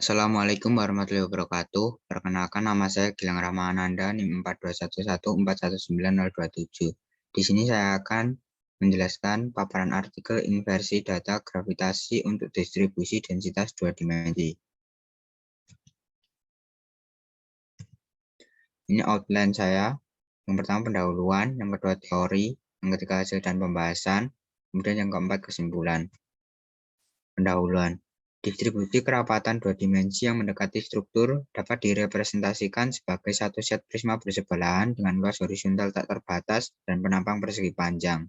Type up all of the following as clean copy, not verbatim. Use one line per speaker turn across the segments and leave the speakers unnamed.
Assalamualaikum warahmatullahi wabarakatuh. Perkenalkan nama saya Gilang Ramananda, NIM 42114190027. Di sini saya akan menjelaskan paparan artikel inversi data gravitasi untuk distribusi densitas dua dimensi. Ini outline saya. Yang pertama pendahuluan, yang kedua teori, yang ketiga hasil dan pembahasan, kemudian yang keempat kesimpulan. Pendahuluan. Distribusi kerapatan dua dimensi yang mendekati struktur dapat direpresentasikan sebagai satu set prisma bersebelahan dengan luas horizontal tak terbatas dan penampang persegi panjang.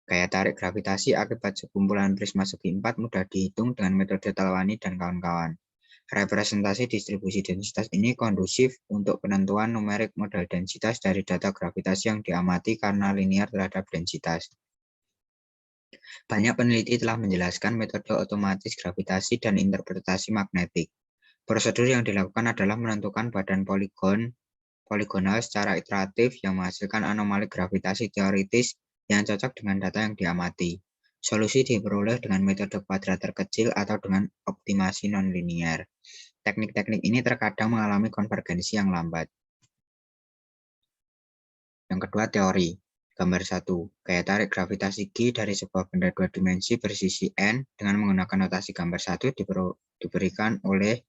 Gaya tarik gravitasi akibat sekumpulan prisma segi empat mudah dihitung dengan metode Talwani dan kawan-kawan. Representasi distribusi densitas ini kondusif untuk penentuan numerik model densitas dari data gravitasi yang diamati karena linear terhadap densitas. Banyak peneliti telah menjelaskan metode otomatis gravitasi dan interpretasi magnetik. Prosedur yang dilakukan adalah menentukan badan poligonal secara iteratif yang menghasilkan anomali gravitasi teoritis yang cocok dengan data yang diamati. Solusi diperoleh dengan metode kuadrat terkecil atau dengan optimasi nonlinier. Teknik-teknik ini terkadang mengalami konvergensi yang lambat. Yang kedua, teori. Gambar 1. Gaya tarik gravitasi G dari sebuah benda dua dimensi bersisi N dengan menggunakan notasi gambar 1 diberikan oleh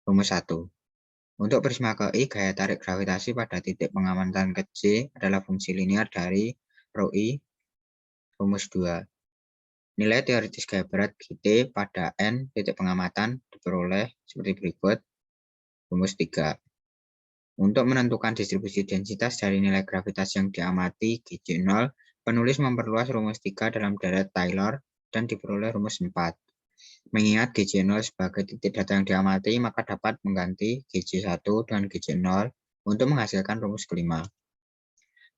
rumus 1. Untuk prisma ke I, gaya tarik gravitasi pada titik pengamatan ke J adalah fungsi linear dari rho I, rumus 2. Nilai teoritis gaya berat GT pada N titik pengamatan diperoleh seperti berikut, rumus 3. Untuk menentukan distribusi densitas dari nilai gravitasi yang diamati GC0, penulis memperluas rumus 3 dalam deret Taylor dan diperoleh rumus 4. Mengingat GC0 sebagai titik data yang diamati, maka dapat mengganti GC1 dengan GC0 untuk menghasilkan rumus kelima.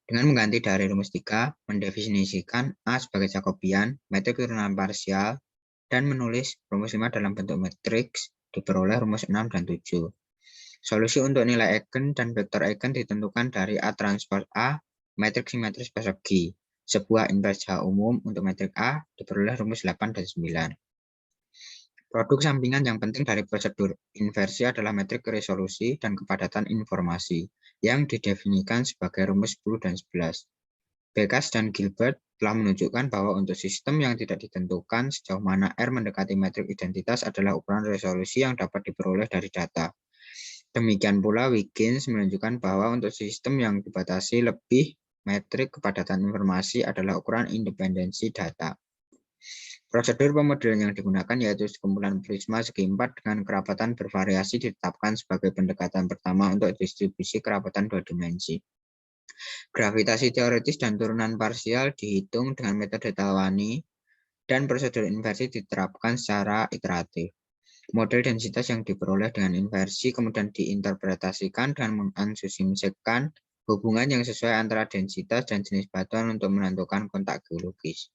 Dengan mengganti dari rumus 3, mendefinisikan A sebagai Jacobian, metrik turunan parsial, dan menulis rumus 5 dalam bentuk matriks, diperoleh rumus 6 dan 7. Solusi untuk nilai eigen dan vektor eigen ditentukan dari A transpose A, metrik simetris persegi. Sebuah invers H umum untuk metrik A diperoleh rumus 8 dan 9. Produk sampingan yang penting dari prosedur inversi adalah metrik resolusi dan kepadatan informasi yang didefinikan sebagai rumus 10 dan 11. Bekas dan Gilbert telah menunjukkan bahwa untuk sistem yang tidak ditentukan sejauh mana R mendekati metrik identitas adalah ukuran resolusi yang dapat diperoleh dari data. Demikian pula Huygens menunjukkan bahwa untuk sistem yang dibatasi lebih, metrik kepadatan informasi adalah ukuran independensi data. Prosedur pemodelan yang digunakan yaitu sekumpulan prisma segi empat dengan kerapatan bervariasi ditetapkan sebagai pendekatan pertama untuk distribusi kerapatan dua dimensi. Gravitasi teoritis dan turunan parsial dihitung dengan metode Talwani dan prosedur inversi diterapkan secara iteratif. Model densitas yang diperoleh dengan inversi kemudian diinterpretasikan dan mengasumsikan hubungan yang sesuai antara densitas dan jenis batuan untuk menentukan kontak geologis.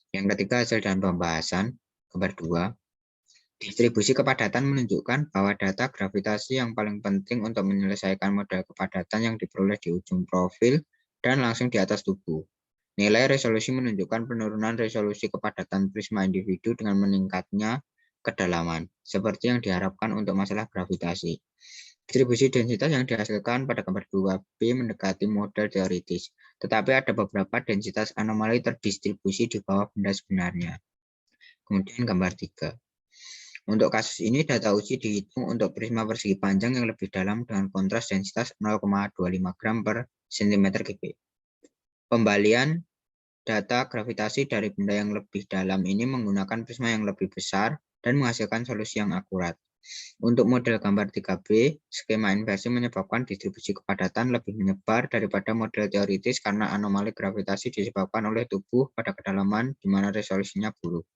Yang ketiga, hasil dan pembahasan. Gambar 2. Distribusi kepadatan menunjukkan bahwa data gravitasi yang paling penting untuk menyelesaikan model kepadatan yang diperoleh di ujung profil dan langsung di atas tubuh. Nilai resolusi menunjukkan penurunan resolusi kepadatan prisma individu dengan meningkatnya kedalaman, seperti yang diharapkan untuk masalah gravitasi. Distribusi densitas yang dihasilkan pada gambar 2B mendekati model teoritis, tetapi ada beberapa densitas anomali terdistribusi di bawah benda sebenarnya. Kemudian gambar 3. Untuk kasus ini, data uji dihitung untuk prisma persegi panjang yang lebih dalam dengan kontras densitas 0,25 gram per cm kubik. Pembalian data gravitasi dari benda yang lebih dalam ini menggunakan prisma yang lebih besar dan menghasilkan solusi yang akurat. Untuk model gambar 3B, skema inversi menyebabkan distribusi kepadatan lebih menyebar daripada model teoritis karena anomali gravitasi disebabkan oleh tubuh pada kedalaman di mana resolusinya buruk.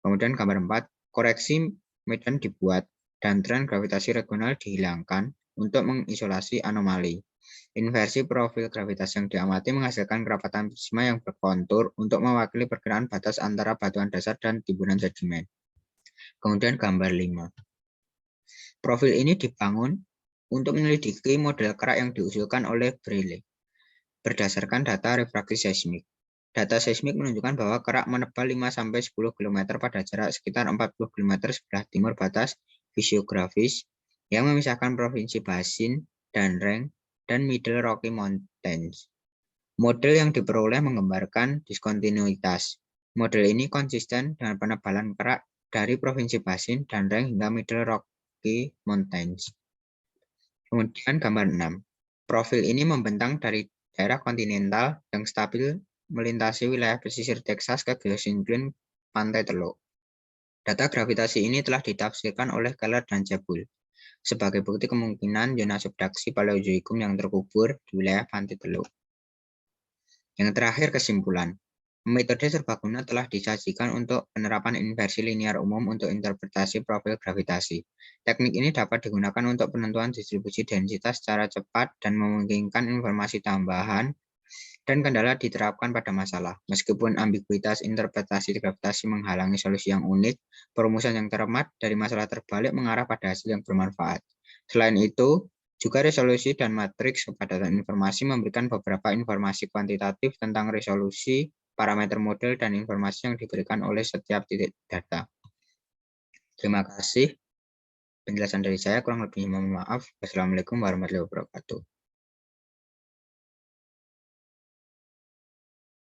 Kemudian gambar 4, koreksi medan dibuat dan tren gravitasi regional dihilangkan untuk mengisolasi anomali. Inversi profil gravitasi yang diamati menghasilkan kerapatan prisma yang berkontur untuk mewakili perkiraan batas antara batuan dasar dan timbunan sedimen. Kemudian gambar 5. Profil ini dibangun untuk menyelidiki model kerak yang diusulkan oleh Breile berdasarkan data refraksi seismik. Data seismik menunjukkan bahwa kerak menebal 5-10 km pada jarak sekitar 40 km sebelah timur batas fisiografis yang memisahkan provinsi Basin, Danreng, dan Middle Rocky Mountains. Model yang diperoleh menggambarkan diskontinuitas. Model ini konsisten dengan penebalan kerak dari provinsi Basin, Danreng, hingga Middle Rocky Mountains. Kemudian gambar 6. Profil ini membentang dari daerah kontinental yang stabil melintasi wilayah pesisir Texas ke geosinkline Pantai Teluk. Data gravitasi ini telah ditafsirkan oleh Keller dan Jebul sebagai bukti kemungkinan zona subduksi Paleozoikum yang terkubur di wilayah Pantai Teluk. Yang terakhir, kesimpulan. Metode serbaguna telah disajikan untuk penerapan inversi linear umum untuk interpretasi profil gravitasi. Teknik ini dapat digunakan untuk penentuan distribusi densitas secara cepat dan memungkinkan informasi tambahan dan kendala diterapkan pada masalah. Meskipun ambiguitas interpretasi gravitasi menghalangi solusi yang unik, perumusan yang terhemat dari masalah terbalik mengarah pada hasil yang bermanfaat. Selain itu, juga resolusi dan matriks kepadatan informasi memberikan beberapa informasi kuantitatif tentang resolusi, parameter model, dan informasi yang diberikan oleh setiap titik data. Terima kasih. Penjelasan dari saya kurang lebih mohon maaf. Wassalamualaikum warahmatullahi wabarakatuh.